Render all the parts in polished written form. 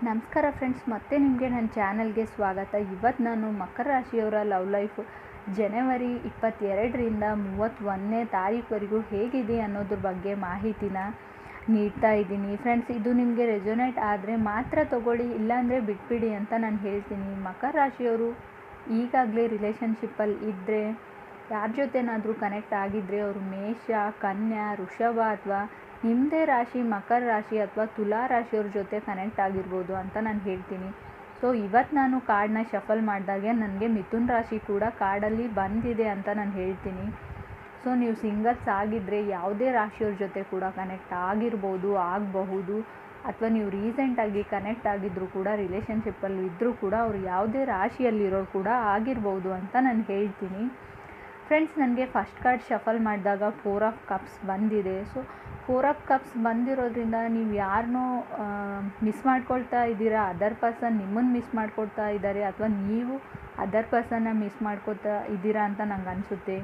ನಮಸ್ಕಾರ ಫ್ರೆಂಡ್ಸ್, ಮತ್ತೆ ನಿಮಗೆ ನನ್ನ ಚಾನಲ್ಗೆ ಸ್ವಾಗತ. ಇವತ್ತು ನಾನು ಮಕರ ರಾಶಿಯವರ ಲವ್ ಲೈಫ್ ಜನವರಿ 22ರಿಂದ 31ನೇ ತಾರೀಕುವರೆಗೂ ಹೇಗಿದೆ ಅನ್ನೋದ್ರ ಬಗ್ಗೆ ಮಾಹಿತಿನ ನೀಡ್ತಾ ಇದ್ದೀನಿ. ಫ್ರೆಂಡ್ಸ್, ಇದು ನಿಮಗೆ ರೆಸೊನೇಟ್ ಆದರೆ ಮಾತ್ರ ತಗೊಳ್ಳಿ, ಇಲ್ಲಾಂದರೆ ಬಿಟ್ಬಿಡಿ ಅಂತ ನಾನು ಹೇಳ್ತೀನಿ. ಮಕರ ರಾಶಿಯವರು ಈಗಾಗಲೇ ರಿಲೇಷನ್ಶಿಪ್ಪಲ್ಲಿ ಇದ್ದರೆ, ಯಾರ ಜೊತೆನಾದರೂ ಕನೆಕ್ಟ್ ಆಗಿದ್ದರೆ ಅವರು ಮೇಷ, ಕನ್ಯಾ, ವೃಷಭ ಅಥವಾ ನಿಮ್ಮದೇ ರಾಶಿ ಮಕರ ರಾಶಿ ಅಥವಾ ತುಲಾ ರಾಶಿಯವ್ರ ಜೊತೆ ಕನೆಕ್ಟ್ ಆಗಿರ್ಬೋದು ಅಂತ ನಾನು ಹೇಳ್ತೀನಿ. ಸೊ ಇವತ್ತು ನಾನು ಕಾರ್ಡ್ನ ಶಫಲ್ ಮಾಡಿದಾಗೆ ನನಗೆ ಮಿಥುನ್ ರಾಶಿ ಕೂಡ ಕಾರ್ಡಲ್ಲಿ ಬಂದಿದೆ ಅಂತ ನಾನು ಹೇಳ್ತೀನಿ. ಸೊ ನೀವು ಸಿಂಗಲ್ಸ್ ಆಗಿದ್ದರೆ ಯಾವುದೇ ರಾಶಿಯವ್ರ ಜೊತೆ ಕೂಡ ಕನೆಕ್ಟ್ ಆಗಬಹುದು, ಅಥವಾ ನೀವು ರೀಸೆಂಟಾಗಿ ಕನೆಕ್ಟ್ ಆಗಿದ್ದರೂ ಕೂಡ ರಿಲೇಷನ್ಶಿಪ್ಪಲ್ಲಿ ಇದ್ದರೂ ಕೂಡ ಅವರು ಯಾವುದೇ ರಾಶಿಯಲ್ಲಿರೋರು ಕೂಡ ಆಗಿರ್ಬೋದು ಅಂತ ನಾನು ಹೇಳ್ತೀನಿ. ಫ್ರೆಂಡ್ಸ್, ನನಗೆ ಫಸ್ಟ್ ಕಾರ್ಡ್ ಶಫಲ್ ಮಾಡಿದಾಗ 4 ಆಫ್ ಕಪ್ಸ್ ಬಂದಿದೆ. ಸೊ 4 ಆಫ್ ಕಪ್ಸ್ ಬಂದಿರೋದ್ರಿಂದ ನೀವು ಯಾರನ್ನೋ ಮಿಸ್ ಮಾಡ್ಕೊಳ್ತಾ ಇದ್ದೀರಾ, ಅದರ್ ಪರ್ಸನ್ ನಿಮ್ಮನ್ನು ಮಿಸ್ ಮಾಡ್ಕೊಳ್ತಾ ಇದ್ದಾರೆ, ಅಥವಾ ನೀವು ಅದರ್ ಪರ್ಸನ್ನ ಮಿಸ್ ಮಾಡ್ಕೊಳ್ತಾ ಇದ್ದೀರಾ ಅಂತ ನಂಗೆ ಅನಿಸುತ್ತೆ.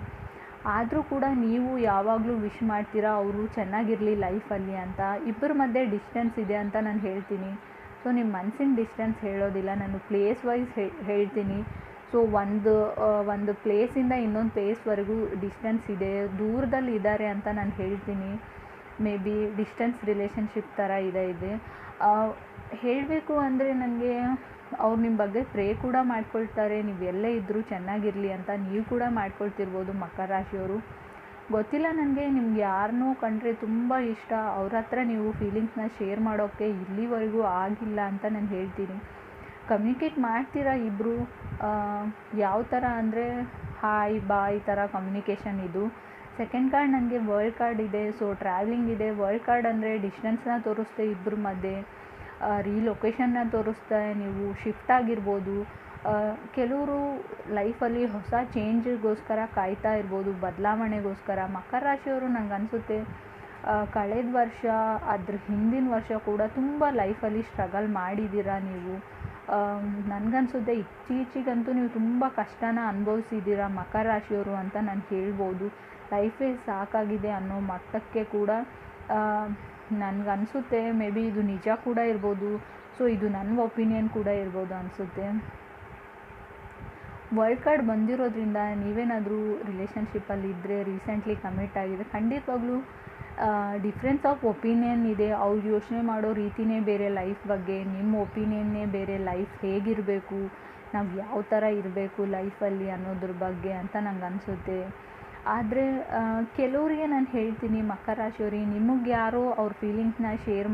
ಆದರೂ ಕೂಡ ನೀವು ಯಾವಾಗಲೂ ವಿಶ್ ಮಾಡ್ತೀರಾ ಅವರು ಚೆನ್ನಾಗಿರಲಿ ಲೈಫಲ್ಲಿ ಅಂತ. ಇಬ್ಬರ ಮಧ್ಯೆ ಡಿಸ್ಟೆನ್ಸ್ ಇದೆ ಅಂತ ನಾನು ಹೇಳ್ತೀನಿ. ಸೊ ನಿಮ್ಮ ಮನಸ್ಸಿನ ಡಿಸ್ಟೆನ್ಸ್ ಹೇಳೋದಿಲ್ಲ, ನಾನು ಪ್ಲೇಸ್ ವೈಸ್ ಹೇಳ್ತೀನಿ. ಸೊ ಒಂದು ಪ್ಲೇಸಿಂದ ಇನ್ನೊಂದು ಪ್ಲೇಸ್ವರೆಗೂ ಡಿಸ್ಟೆನ್ಸ್ ಇದೆ, ದೂರದಲ್ಲಿ ಇದ್ದಾರೆ ಅಂತ ನಾನು ಹೇಳ್ತೀನಿ. ಮೇ ಬಿ ಡಿಸ್ಟೆನ್ಸ್ ರಿಲೇಷನ್ಶಿಪ್ ಥರ ಇದೆ. ಹೇಳಬೇಕು ಅಂದರೆ ನನಗೆ ಅವ್ರು ನಿಮ್ಮ ಬಗ್ಗೆ ಪ್ರೇ ಕೂಡ ಮಾಡ್ಕೊಳ್ತಾರೆ, ನೀವು ಎಲ್ಲೇ ಇದ್ದರೂ ಚೆನ್ನಾಗಿರಲಿ ಅಂತ ನೀವು ಕೂಡ ಮಾಡ್ಕೊಳ್ತಿರ್ಬೋದು. ಮಕರ ರಾಶಿಯವರು ಗೊತ್ತಿಲ್ಲ, ನನಗೆ ನಿಮ್ಗೆ ಯಾರನ್ನೂ ಕಂಡ್ರೆ ತುಂಬ ಇಷ್ಟ, ಅವ್ರ ಹತ್ರ ನೀವು ಫೀಲಿಂಗ್ಸ್ನ ಶೇರ್ ಮಾಡೋಕ್ಕೆ ಇಲ್ಲಿವರೆಗೂ ಆಗಿಲ್ಲ ಅಂತ ನಾನು ಹೇಳ್ತೀನಿ. ಕಮ್ಯುನಿಕೇಟ್ ಮಾಡ್ತೀರಾ ಇಬ್ಬರು, ಯಾವ ಥರ ಅಂದರೆ ಹಾಯ್ ಬಾಯ್ ಥರ ಕಮ್ಯುನಿಕೇಷನ್ ಇದು. ಸೆಕೆಂಡ್ ಕಾರ್ಡ್ ನನಗೆ ವರ್ಲ್ಡ್ ಕಾರ್ಡ್ ಇದೆ. ಸೊ ಟ್ರಾವೆಲಿಂಗ್ ಇದೆ. ವರ್ಲ್ಡ್ ಕಾರ್ಡ್ ಅಂದರೆ ಡಿಸ್ಟೆನ್ಸ್ನ ತೋರಿಸ್ತೆ, ಇಬ್ಬರ ಮಧ್ಯೆ ರೀಲೊಕೇಶನ್ನ ತೋರಿಸ್ತಾ, ನೀವು ಶಿಫ್ಟ್ ಆಗಿರ್ಬೋದು. ಕೆಲವರು ಲೈಫಲ್ಲಿ ಹೊಸ ಚೇಂಜಿಗೋಸ್ಕರ ಕಾಯ್ತಾ ಇರ್ಬೋದು, ಬದಲಾವಣೆಗೋಸ್ಕರ. ಮಕರ ರಾಶಿಯವರು ನಂಗೆ ಅನಿಸುತ್ತೆ ಕಳೆದ ವರ್ಷ, ಅದ್ರ ಹಿಂದಿನ ವರ್ಷ ಕೂಡ ತುಂಬ ಲೈಫಲ್ಲಿ ಸ್ಟ್ರಗಲ್ ಮಾಡಿದ್ದೀರಾ ನೀವು. ನನಗನ್ಸುತ್ತೆ ಇತ್ತೀಚೆಗಂತೂ ನೀವು ತುಂಬ ಕಷ್ಟನ ಅನುಭವಿಸಿದ್ದೀರಾ ಮಕರ ರಾಶಿಯವರು ಅಂತ ನಾನು ಹೇಳ್ಬೋದು. ಲೈಫೇ ಸಾಕಾಗಿದೆ ಅನ್ನೋ ಮಟ್ಟಕ್ಕೆ ಕೂಡ ನನಗನ್ಸುತ್ತೆ. ಮೇ ಬಿ ಇದು ನಿಜ ಕೂಡ ಇರ್ಬೋದು. ಸೊ ಇದು ನನ್ನ ಒಪಿನಿಯನ್ ಕೂಡ ಇರ್ಬೋದು ಅನಿಸುತ್ತೆ. ವರ್ಲ್ಡ್ ಕಾರ್ಡ್ ಬಂದಿರೋದ್ರಿಂದ ನೀವೇನಾದರೂ ರಿಲೇಷನ್ಶಿಪ್ಪಲ್ಲಿ ಇದ್ದರೆ, ರೀಸೆಂಟ್ಲಿ ಕಮಿಟ್ ಆಗಿದೆ, ಖಂಡಿತವಾಗ್ಲೂ ಡಿಫ್ರೆನ್ಸ್ ಆಫ್ ಒಪಿನಿಯನ್ ಇದೆ. ಅವ್ರು ಯೋಚನೆ ಮಾಡೋ ರೀತಿಯೇ ಬೇರೆ ಲೈಫ್ ಬಗ್ಗೆ, ನಿಮ್ಮ ಒಪಿನಿಯನ್ನೇ ಬೇರೆ. ಲೈಫ್ ಹೇಗಿರಬೇಕು, ನಾವು ಯಾವ ಥರ ಇರಬೇಕು ಲೈಫಲ್ಲಿ ಅನ್ನೋದ್ರ ಬಗ್ಗೆ ಅಂತ ನಂಗೆ ಅನಿಸುತ್ತೆ. ಆದರೆ ಕೆಲವರಿಗೆ ನಾನು ಹೇಳ್ತೀನಿ, ಮಕರ ರಾಶಿಯವ್ರಿಗೆ ನಿಮಗೆ ಯಾರೋ ಅವ್ರ ಫೀಲಿಂಗ್ಸ್ನ ಶೇರ್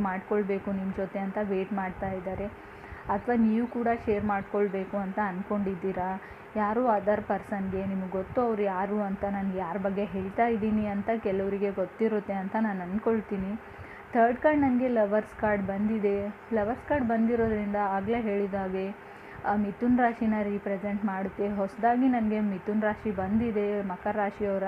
ಮಾಡ್ಕೊಳ್ಬೇಕು ನಿಮ್ಮ ಜೊತೆ ಅಂತ ವೇಟ್ ಮಾಡ್ತಾ ಇದ್ದಾರೆ, ಅಥವಾ ನೀವು ಕೂಡ ಶೇರ್ ಮಾಡ್ಕೊಳ್ಬೇಕು ಅಂತ ಅಂದ್ಕೊಂಡಿದ್ದೀರಾ ಯಾರು ಅದರ್ ಪರ್ಸನ್ಗೆ. ನಿಮಗೆ ಗೊತ್ತು ಅವ್ರು ಯಾರು ಅಂತ. ನಾನು ಯಾರ ಬಗ್ಗೆ ಹೇಳ್ತಾ ಇದ್ದೀನಿ ಅಂತ ಕೆಲವರಿಗೆ ಗೊತ್ತಿರುತ್ತೆ ಅಂತ ನಾನು ಅಂದ್ಕೊಳ್ತೀನಿ. ಥರ್ಡ್ ಕಾರ್ಡ್ ನನಗೆ ಲವರ್ಸ್ ಕಾರ್ಡ್ ಬಂದಿದೆ. ಲವರ್ಸ್ ಕಾರ್ಡ್ ಬಂದಿರೋದ್ರಿಂದ ಆಗಲೇ ಹೇಳಿದಾಗೆ ಮಿಥುನ್ ರಾಶಿನ ರೀಪ್ರೆಸೆಂಟ್ ಮಾಡುತ್ತೆ. ಹೊಸದಾಗಿ ನನಗೆ ಮಿಥುನ್ ರಾಶಿ ಬಂದಿದೆ. ಮಕರ ರಾಶಿಯವರ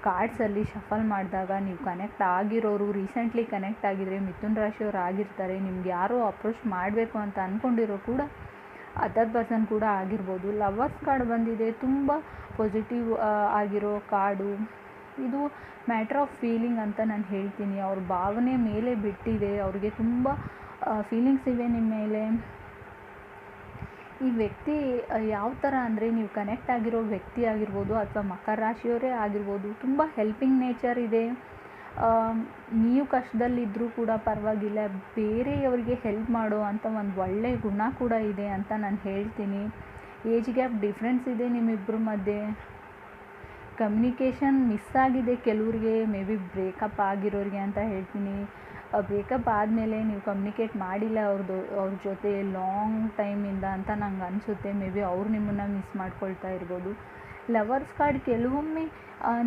ಕಾರ್ಡ್ಸಲ್ಲಿ ಶಫಲ್ ಮಾಡಿದಾಗ ನೀವು ಕನೆಕ್ಟ್ ಆಗಿರೋರು, ರೀಸೆಂಟ್ಲಿ ಕನೆಕ್ಟ್ ಆಗಿದ್ರೆ ಮಿಥುನ್ ರಾಶಿಯವರು ಆಗಿರ್ತಾರೆ. ನಿಮ್ಗೆ ಯಾರೋ ಅಪ್ರೋಚ್ ಮಾಡಬೇಕು ಅಂತ ಅಂದ್ಕೊಂಡಿರೋ ಕೂಡ ಅದರ್ ಪರ್ಸನ್ ಕೂಡ ಆಗಿರ್ಬೋದು. ಲವರ್ಸ್ ಕಾರ್ಡ್ ಬಂದಿದೆ, ತುಂಬ ಪಾಸಿಟಿವ್ ಆಗಿರೋ ಕಾರ್ಡು ಇದು. ಮ್ಯಾಟ್ರ್ ಆಫ್ ಫೀಲಿಂಗ್ ಅಂತ ನಾನು ಹೇಳ್ತೀನಿ. ಅವ್ರ ಭಾವನೆ ಮೇಲೆ ಬಿಟ್ಟಿದೆ, ಅವ್ರಿಗೆ ತುಂಬ ಫೀಲಿಂಗ್ಸ್ ಇವೆ ನಿಮ್ಮ ಮೇಲೆ. ಈ ವ್ಯಕ್ತಿ ಯಾವ ಥರ ಅಂದರೆ, ನೀವು ಕನೆಕ್ಟ್ ಆಗಿರೋ ವ್ಯಕ್ತಿ ಆಗಿರ್ಬೋದು ಅಥವಾ ಮಕರ ರಾಶಿಯವರೇ ಆಗಿರ್ಬೋದು, ತುಂಬ ಹೆಲ್ಪಿಂಗ್ ನೇಚರ್ ಇದೆ. ನೀವು ಕಷ್ಟದಲ್ಲಿದ್ದರೂ ಕೂಡ ಪರವಾಗಿಲ್ಲ, ಬೇರೆಯವರಿಗೆ ಹೆಲ್ಪ್ ಮಾಡೋ ಅಂಥ ಒಂದು ಒಳ್ಳೆಯ ಗುಣ ಕೂಡ ಇದೆ ಅಂತ ನಾನು ಹೇಳ್ತೀನಿ. ಏಜ್ ಗ್ಯಾಪ್ ಡಿಫ್ರೆನ್ಸ್ ಇದೆ ನಿಮ್ಮಿಬ್ಬರ ಮಧ್ಯೆ. ಕಮ್ಯುನಿಕೇಷನ್ ಮಿಸ್ ಆಗಿದೆ ಕೆಲವ್ರಿಗೆ, ಮೇ ಬಿ ಬ್ರೇಕಪ್ ಆಗಿರೋರಿಗೆ ಅಂತ ಹೇಳ್ತೀನಿ. ಬ್ರೇಕಪ್ ಆದಮೇಲೆ ನೀವು ಕಮ್ಯುನಿಕೇಟ್ ಮಾಡಿಲ್ಲ ಅವ್ರ ಜೊತೆ ಲಾಂಗ್ ಟೈಮಿಂದ ಅಂತ ನಂಗೆ ಅನಿಸುತ್ತೆ. ಮೇ ಬಿ ಅವ್ರು ನಿಮ್ಮನ್ನು ಮಿಸ್ ಮಾಡ್ಕೊಳ್ತಾ ಇರ್ಬೋದು. ಲವರ್ಸ್ ಕಾರ್ಡ್ ಕೆಲವೊಮ್ಮೆ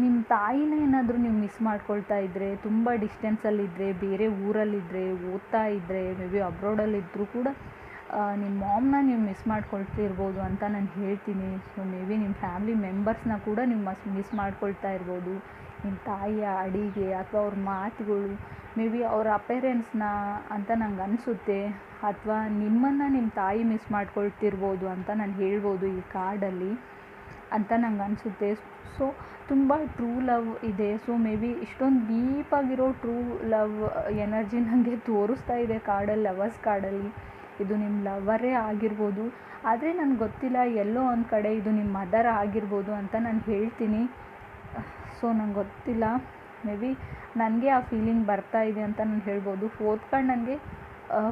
ನಿಮ್ಮ ತಾಯಿನ ಏನಾದರೂ ನೀವು ಮಿಸ್ ಮಾಡ್ಕೊಳ್ತಾ ಇದ್ದರೆ, ತುಂಬ ಡಿಸ್ಟೆನ್ಸಲ್ಲಿದ್ದರೆ, ಬೇರೆ ಊರಲ್ಲಿದ್ದರೆ, ಓದ್ತಾ ಇದ್ದರೆ, ಮೇ ಬಿ ಅಬ್ರಾಡಲ್ಲಿದ್ದರೂ ಕೂಡ ನಿಮ್ಮ ಮಾಮ್ನ ನೀವು ಮಿಸ್ ಮಾಡ್ಕೊಳ್ತಿರ್ಬೋದು ಅಂತ ನಾನು ಹೇಳ್ತೀನಿ. ಸೊ ಮೇ ಬಿ ನಿಮ್ಮ ಫ್ಯಾಮಿಲಿ ಮೆಂಬರ್ಸ್ನ ಕೂಡ ನೀವು ಮಿಸ್ ಮಾಡ್ಕೊಳ್ತಾ ಇರ್ಬೋದು. ನಿಮ್ಮ ತಾಯಿಯ ಅಡಿಗೆ ಅಥವಾ ಅವ್ರ ಮಾತುಗಳು, ಮೇ ಬಿ ಅವ್ರ ಅಪೇರೆನ್ಸ್ನ ಅಂತ ನಂಗೆ ಅನಿಸುತ್ತೆ. ಅಥವಾ ನಿಮ್ಮನ್ನು ನಿಮ್ಮ ತಾಯಿ ಮಿಸ್ ಮಾಡ್ಕೊಳ್ತಿರ್ಬೋದು ಅಂತ ನಾನು ಹೇಳ್ಬೋದು ಈ ಕಾರ್ಡಲ್ಲಿ. ಅಂತ ನಂಗೆ ಅನಿಸುತ್ತೆ. ಸೊ ತುಂಬ ಟ್ರೂ ಲವ್ ಇದೆ. ಸೊ ಮೇ ಬಿ ಇಷ್ಟೊಂದು ಡೀಪಾಗಿರೋ ಟ್ರೂ ಲವ್ ಎನರ್ಜಿ ನನಗೆ ತೋರಿಸ್ತಾ ಇದೆ ಕಾರ್ಡಲ್ಲಿ, ಲವರ್ಸ್ ಕಾರ್ಡಲ್ಲಿ. ಇದು ನಿಮ್ಮ ಲವರೇ ಆಗಿರ್ಬೋದು, ಆದರೆ ನನಗೆ ಗೊತ್ತಿಲ್ಲ, ಎಲ್ಲೋ ಒಂದು ಕಡೆ ಇದು ನಿಮ್ಮ ಮದರ್ ಆಗಿರ್ಬೋದು ಅಂತ ನಾನು ಹೇಳ್ತೀನಿ. ಸೊ ನಂಗೆ ಗೊತ್ತಿಲ್ಲ, ಮೇ ಬಿ ನನಗೆ ಆ ಫೀಲಿಂಗ್ ಬರ್ತಾ ಇದೆ ಅಂತ ನಾನು ಹೇಳ್ಬೋದು. ಫೋರ್ತ್ ಕಾರ್ಡ್ ನನಗೆ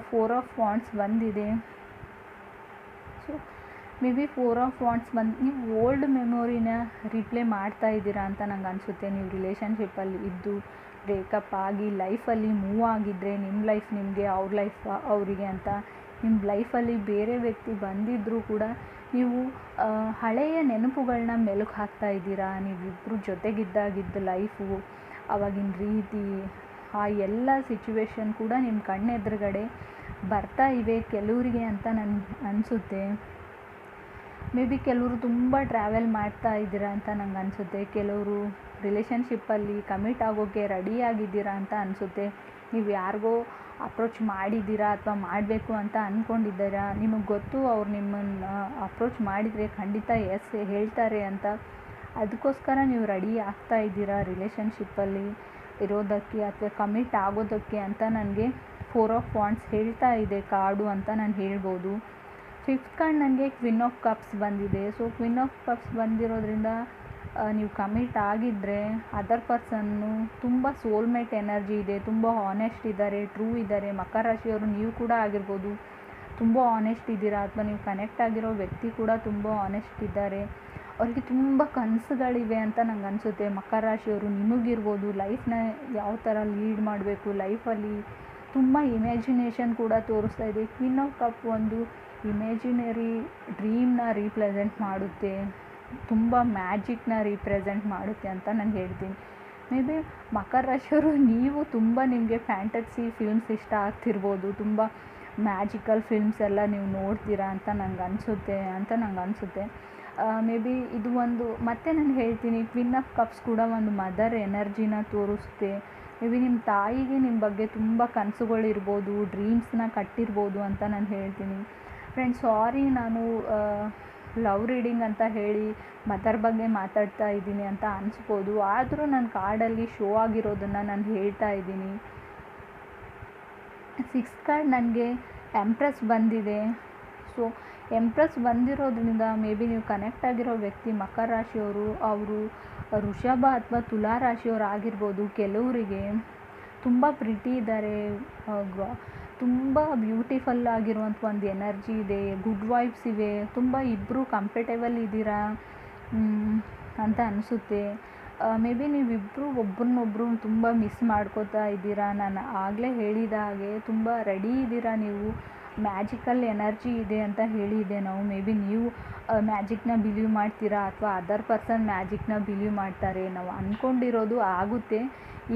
4 ಆಫ್ ವಾಂಡ್ಸ್ ಬಂದಿದೆ. So may be 4 of wands ಬಂದು ನೀವು ಓಲ್ಡ್ ಮೆಮೊರಿನ ರಿಪ್ಲೇ ಮಾಡ್ತಾ ಇದ್ದೀರಾ ಅಂತ ನಂಗೆ ಅನಿಸುತ್ತೆ. ನೀವು ರಿಲೇಷನ್ಶಿಪ್ಪಲ್ಲಿ ಇದ್ದು ಬ್ರೇಕಪ್ ಆಗಿ ಲೈಫಲ್ಲಿ ಮೂವ್ ಆಗಿದ್ದರೆ, ನಿಮ್ಮ ಲೈಫ್ ನಿಮಗೆ, ಅವ್ರ ಲೈಫ್ ಅವರಿಗೆ ಅಂತ ನಿಮ್ಮ ಲೈಫಲ್ಲಿ ಬೇರೆ ವ್ಯಕ್ತಿ ಬಂದಿದ್ದರೂ ಕೂಡ ನೀವು ಹಳೆಯ ನೆನಪುಗಳನ್ನ ಮೆಲುಕು ಹಾಕ್ತಾ ಇದ್ದೀರಾ. ನೀವಿಬ್ಬರು ಜೊತೆಗಿದ್ದಾಗಿದ್ದ ಲೈಫು, ಆವಾಗಿನ ರೀತಿ, ಆ ಎಲ್ಲ ಸಿಚುವೇಶನ್ ಕೂಡ ನಿಮ್ಮ ಕಣ್ಣೆದುರುಗಡೆ ಬರ್ತಾ ಇವೆ ಕೆಲವರಿಗೆ ಅಂತ ನನಗೆ ಅನಿಸುತ್ತೆ. ಮೇ ಬಿ ಕೆಲವರು ತುಂಬ ಟ್ರಾವೆಲ್ ಮಾಡ್ತಾ ಇದ್ದೀರಾ ಅಂತ ನಂಗೆ ಅನಿಸುತ್ತೆ. ಕೆಲವರು ರಿಲೇಷನ್ಶಿಪ್ಪಲ್ಲಿ ಕಮಿಟ್ ಆಗೋಕ್ಕೆ ರೆಡಿಯಾಗಿದ್ದೀರಾ ಅಂತ ಅನಿಸುತ್ತೆ. ನೀವು ಯಾರಿಗೋ ಅಪ್ರೋಚ್ ಮಾಡಿದ್ದೀರಾ ಅಥವಾ ಮಾಡಬೇಕು ಅಂತ ಅಂದ್ಕೊಂಡಿದ್ದೀರಾ. ನಿಮಗೆ ಗೊತ್ತು ಅವ್ರು ನಿಮ್ಮನ್ನು ಅಪ್ರೋಚ್ ಮಾಡಿದರೆ ಖಂಡಿತ ಎಸ್ ಹೇಳ್ತಾರೆ ಅಂತ. ಅದಕ್ಕೋಸ್ಕರ ನೀವು ರೆಡಿ ಆಗ್ತಾ ಇದ್ದೀರಾ ರಿಲೇಷನ್ಶಿಪ್ಪಲ್ಲಿ ಇರೋದಕ್ಕೆ ಅಥವಾ ಕಮಿಟ್ ಆಗೋದಕ್ಕೆ ಅಂತ ನನಗೆ 4 ಆಫ್ ವಾಂಡ್ಸ್ ಹೇಳ್ತಾ ಇದೆ ಕಾರ್ಡು ಅಂತ ನಾನು ಹೇಳ್ಬೋದು. 5th ಕಾರ್ಡ್ ನನಗೆ ಕ್ವೀನ್ ಆಫ್ ಕಪ್ಸ್ ಬಂದಿದೆ. ಸೊ ಕ್ವೀನ್ ಆಫ್ ಕಪ್ಸ್ ಬಂದಿರೋದ್ರಿಂದ ನೀವು ಕಮಿಟ್ ಆಗಿದ್ದರೆ ಅದರ್ ಪರ್ಸನ್ನು ತುಂಬ ಸೋಲ್ಮೇಟ್ ಎನರ್ಜಿ ಇದೆ, ತುಂಬ ಆನೆಸ್ಟ್ ಇದ್ದಾರೆ, ಟ್ರೂ ಇದ್ದಾರೆ. ಮಕರ ರಾಶಿಯವರು ನೀವು ಕೂಡ ಆಗಿರ್ಬೋದು, ತುಂಬ ಆನೆಸ್ಟ್ ಇದ್ದೀರಾ. ಅಥವಾ ನೀವು ಕನೆಕ್ಟ್ ಆಗಿರೋ ವ್ಯಕ್ತಿ ಕೂಡ ತುಂಬ ಆನೆಸ್ಟ್ ಇದ್ದಾರೆ. ಅವ್ರಿಗೆ ತುಂಬ ಕನಸುಗಳಿವೆ ಅಂತ ನಂಗೆ ಅನಿಸುತ್ತೆ. ಮಕರ ರಾಶಿಯವರು ನಿಮಗಿರ್ಬೋದು, ಲೈಫ್ನ ಯಾವ ಥರ ಲೀಡ್ ಮಾಡಬೇಕು, ಲೈಫಲ್ಲಿ ತುಂಬ ಇಮ್ಯಾಜಿನೇಷನ್ ಕೂಡ ತೋರಿಸ್ತಾ ಇದೆ. ಕ್ವೀನ್ ಆಫ್ ಕಪ್ ಒಂದು ಇಮ್ಯಾಜಿನರಿ ಡ್ರೀಮ್ನ ರೀಪ್ರೆಸೆಂಟ್ ಮಾಡುತ್ತೆ, ತುಂಬ ಮ್ಯಾಜಿಕ್ನ ರೀಪ್ರೆಸೆಂಟ್ ಮಾಡುತ್ತೆ ಅಂತ ನಾನು ಹೇಳ್ತೀನಿ. ಮೇ ಬಿ ಮಕರ ರಾಶಿಯವರು ನೀವು ತುಂಬ ನಿಮಗೆ ಫ್ಯಾಂಟಸಿ ಫಿಲ್ಮ್ಸ್ ಇಷ್ಟ ಆಗ್ತಿರ್ಬೋದು, ತುಂಬ ಮ್ಯಾಜಿಕಲ್ ಫಿಲ್ಮ್ಸ್ ಎಲ್ಲ ನೀವು ನೋಡ್ತೀರಾ ಅಂತ ನಂಗೆ ಅನಿಸುತ್ತೆ. ಮೇ ಬಿ ಇದು ಒಂದು, ಮತ್ತೆ ನಾನು ಹೇಳ್ತೀನಿ, ಕ್ವೀನ್ ಆಫ್ ಕಪ್ಸ್ ಕೂಡ ಒಂದು ಮದರ್ ಎನರ್ಜಿನ ತೋರಿಸುತ್ತೆ. ಮೇ ಬಿ ನಿಮ್ಮ ತಾಯಿಗೆ ನಿಮ್ಮ ಬಗ್ಗೆ ತುಂಬ ಕನಸುಗಳಿರ್ಬೋದು, ಡ್ರೀಮ್ಸ್ನ ಕಟ್ಟಿರ್ಬೋದು ಅಂತ ನಾನು ಹೇಳ್ತೀನಿ. ಫ್ರೆಂಡ್ಸ್, ಸಾರಿ, ನಾನು ಲವ್ ರೀಡಿಂಗ್ ಅಂತ ಹೇಳಿ ಮದರ್ ಬಗ್ಗೆ ಮಾತಾಡ್ತಾ ಇದ್ದೀನಿ ಅಂತ ಅನಿಸ್ಬೋದು. ಆದರೂ ನನ್ನ ಕಾರ್ಡಲ್ಲಿ ಶೋ ಆಗಿರೋದನ್ನು ನಾನು ಹೇಳ್ತಾ ಇದ್ದೀನಿ. 6th ಕಾರ್ಡ್ ನನಗೆ ಎಂಪ್ರೆಸ್ ಬಂದಿದೆ. ಸೊ ಎಂಪ್ರೆಸ್ ಬಂದಿರೋದ್ರಿಂದ ಮೇ ಬಿ ನೀವು ಕನೆಕ್ಟ್ ಆಗಿರೋ ವ್ಯಕ್ತಿ ಮಕರ ರಾಶಿಯವರು, ಅವರು ವೃಷಭ ಅಥವಾ ತುಲಾ ರಾಶಿಯವರು ಆಗಿರ್ಬೋದು. ಕೆಲವರಿಗೆ ತುಂಬ ಪ್ರಿಟಿ ಇದ್ದಾರೆ, ತುಂಬ ಬ್ಯೂಟಿಫುಲ್ ಆಗಿರುವಂಥ ಒಂದು ಎನರ್ಜಿ ಇದೆ, ಗುಡ್ ವೈಬ್ಸ್ ಇವೆ, ತುಂಬ ಇಬ್ಬರು ಕಂಫರ್ಟೇಬಲ್ ಇದ್ದೀರಾ ಅಂತ ಅನಿಸುತ್ತೆ. ಮೇ ಬಿ ನೀವಿಬ್ಬರು ಒಬ್ರನ್ನೊಬ್ರು ತುಂಬ ಮಿಸ್ ಮಾಡ್ಕೋತಾ ಇದ್ದೀರಾ. ನಾನು ಆಗಲೇ ಹೇಳಿದ ಹಾಗೆ ತುಂಬ ರೆಡಿ ಇದ್ದೀರಾ ನೀವು. ಮ್ಯಾಜಿಕಲ್ ಎನರ್ಜಿ ಇದೆ ಅಂತ ಹೇಳಿದೆ ನಾವು. ಮೇ ಬಿ ನೀವು ಮ್ಯಾಜಿಕ್ನ ಬಿಲೀವ್ ಮಾಡ್ತೀರಾ ಅಥವಾ ಅದರ್ ಪರ್ಸನ್ ಮ್ಯಾಜಿಕ್ನ ಬಿಲೀವ್ ಮಾಡ್ತಾರೆ. ನಾವು ಅಂದ್ಕೊಂಡಿರೋದು ಆಗುತ್ತೆ,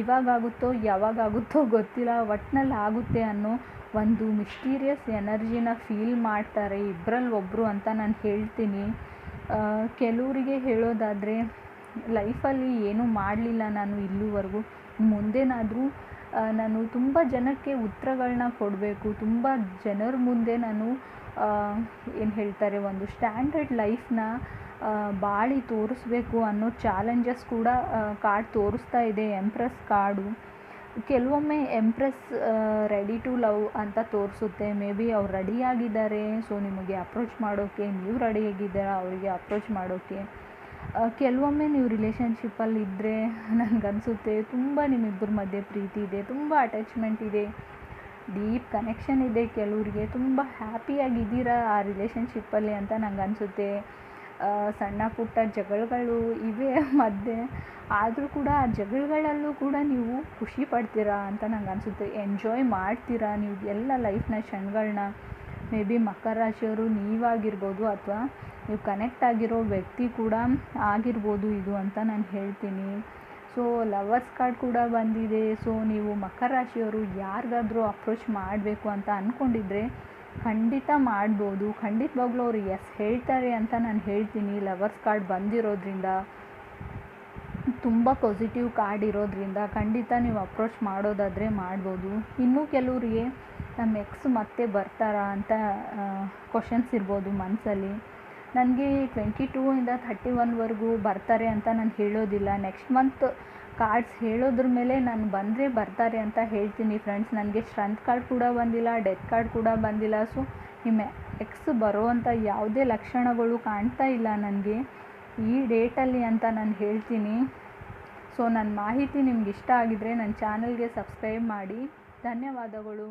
ಇವಾಗಾಗುತ್ತೋ ಯಾವಾಗಾಗುತ್ತೋ ಗೊತ್ತಿಲ್ಲ, ಒಟ್ಟಿನಲ್ಲಿ ಆಗುತ್ತೆ ಅನ್ನೋ ಒಂದು ಮಿಸ್ಟೀರಿಯಸ್ ಎನರ್ಜಿನ ಫೀಲ್ ಮಾಡ್ತಾರೆ ಇಬ್ಬರಲ್ಲಿ ಒಬ್ಬರು ಅಂತ ನಾನು ಹೇಳ್ತೀನಿ. ಕೆಲವರಿಗೆ ಹೇಳೋದಾದರೆ, ಲೈಫಲ್ಲಿ ಏನೂ ಮಾಡಲಿಲ್ಲ ನಾನು ಇಲ್ಲಿವರೆಗೂ, ಮುಂದೇನಾದರೂ ನಾನು ತುಂಬ ಜನಕ್ಕೆ ಉತ್ತರಗಳನ್ನ ಕೊಡಬೇಕು, ತುಂಬ ಜನರ ಮುಂದೆ ನಾನು ಏನು ಹೇಳ್ತಾರೆ, ಒಂದು ಸ್ಟ್ಯಾಂಡರ್ಡ್ ಲೈಫ್ನ ಬಾಳಿ ತೋರಿಸ್ಬೇಕು ಅನ್ನೋ ಚಾಲೆಂಜಸ್ ಕೂಡ ಕಾರ್ಡ್ ತೋರಿಸ್ತಾ ಇದೆ. ಎಂಪ್ರೆಸ್ ಕಾರ್ಡು ಕೆಲವೊಮ್ಮೆ ಎಂಪ್ರೆಸ್ ರೆಡಿ ಟು ಲವ್ ಅಂತ ತೋರಿಸುತ್ತೆ. ಮೇ ಬಿ ಅವ್ರು ರೆಡಿಯಾಗಿದ್ದಾರೆ, ಸೊ ನಿಮಗೆ ಅಪ್ರೋಚ್ ಮಾಡೋಕ್ಕೆ, ನೀವು ರೆಡಿಯಾಗಿದ್ದೀರಾ ಅವರಿಗೆ ಅಪ್ರೋಚ್ ಮಾಡೋಕ್ಕೆ. ಕೆಲವೊಮ್ಮೆ ನೀವು ರಿಲೇಷನ್ಶಿಪ್ಪಲ್ಲಿ ಇದ್ದರೆ ನನಗನ್ಸುತ್ತೆ ತುಂಬ ನಿಮ್ಮಿಬ್ಬರ ಮಧ್ಯೆ ಪ್ರೀತಿ ಇದೆ, ತುಂಬ ಅಟ್ಯಾಚ್ಮೆಂಟ್ ಇದೆ, ಡೀಪ್ ಕನೆಕ್ಷನ್ ಇದೆ. ಕೆಲವರಿಗೆ ತುಂಬ ಹ್ಯಾಪಿಯಾಗಿದ್ದೀರಾ ಆ ರಿಲೇಷನ್ಶಿಪ್ಪಲ್ಲಿ ಅಂತ ನನಗನ್ಸುತ್ತೆ. ಸಣ್ಣ ಪುಟ್ಟ ಜಗಳಗಳು ಇವೆ ಮಧ್ಯೆ, ಆದರೂ ಕೂಡ ಆ ಜಗಳಗಳಲ್ಲೂ ಕೂಡ ನೀವು ಖುಷಿ ಪಡ್ತೀರಾ ಅಂತ ನನಗನ್ಸುತ್ತೆ. ಎಂಜಾಯ್ ಮಾಡ್ತೀರಾ ನೀವು ಎಲ್ಲ ಲೈಫ್ನ ಕ್ಷಣಗಳನ್ನ. ಮೇ ಬಿ ಮಕರ ರಾಶಿಯವರು ನೀವಾಗಿರ್ಬೋದು ಅಥವಾ ನೀವು ಕನೆಕ್ಟ್ ಆಗಿರೋ ವ್ಯಕ್ತಿ ಕೂಡ ಆಗಿರ್ಬೋದು ಇದು ಅಂತ ನಾನು ಹೇಳ್ತೀನಿ. ಸೊ ಲವರ್ಸ್ ಕಾರ್ಡ್ ಕೂಡ ಬಂದಿದೆ. ಸೊ ನೀವು ಮಕರ ರಾಶಿಯವರು ಯಾರಿಗಾದರೂ ಅಪ್ರೋಚ್ ಮಾಡಬೇಕು ಅಂತ ಅಂದ್ಕೊಂಡಿದ್ರೆ ಖಂಡಿತ ಮಾಡ್ಬೋದು. ಖಂಡಿತವಾಗ್ಲೂ ಅವರು ಎಸ್ ಹೇಳ್ತಾರೆ ಅಂತ ನಾನು ಹೇಳ್ತೀನಿ. ಲವರ್ಸ್ ಕಾರ್ಡ್ ಬಂದಿರೋದ್ರಿಂದ, ತುಂಬ ಪಾಸಿಟಿವ್ ಕಾರ್ಡ್ ಇರೋದ್ರಿಂದ ಖಂಡಿತ ನೀವು ಅಪ್ರೋಚ್ ಮಾಡೋದಾದರೆ ಮಾಡ್ಬೋದು. ಇನ್ನೂ ಕೆಲವರಿಗೆ ನಮ್ಮ ಎಕ್ಸ್ ಮತ್ತೆ ಬರ್ತಾರಾ ಅಂತ ಕ್ವಶನ್ಸ್ ಇರ್ಬೋದು ಮನಸ್ಸಲ್ಲಿ. ನನಗೆ 22 ಇಂದ 31ವರೆಗೂ ಬರ್ತಾರೆ ಅಂತ ನಾನು ಹೇಳೋದಿಲ್ಲ. ನೆಕ್ಸ್ಟ್ ಮಂತ್ ಕಾರ್ಡ್ಸ್ ಹೇಳೋದ್ರ ಮೇಲೆ ನಾನು ಬಂದರೆ ಬರ್ತಾರೆ ಅಂತ ಹೇಳ್ತೀನಿ ಫ್ರೆಂಡ್ಸ್. ನನಗೆ ಸ್ಟ್ರೆಂತ್ ಕಾರ್ಡ್ ಕೂಡ ಬಂದಿಲ್ಲ, ಡೆತ್ ಕಾರ್ಡ್ ಕೂಡ ಬಂದಿಲ್ಲ. ಸೊ ನಿಮ್ಮ ಎಕ್ಸ್ ಬರೋವಂಥ ಯಾವುದೇ ಲಕ್ಷಣಗಳು ಕಾಣ್ತಾ ಇಲ್ಲ ನನಗೆ ಈ ಡೇಟಲ್ಲಿ ಅಂತ ನಾನು ಹೇಳ್ತೀನಿ. ಸೊ ನನ್ನ ಮಾಹಿತಿ ನಿಮ್ಗೆ ಇಷ್ಟ ಆಗಿದ್ದರೆ ನನ್ನ ಚಾನಲ್ಗೆ ಸಬ್ಸ್ಕ್ರೈಬ್ ಮಾಡಿ. ಧನ್ಯವಾದಗಳು.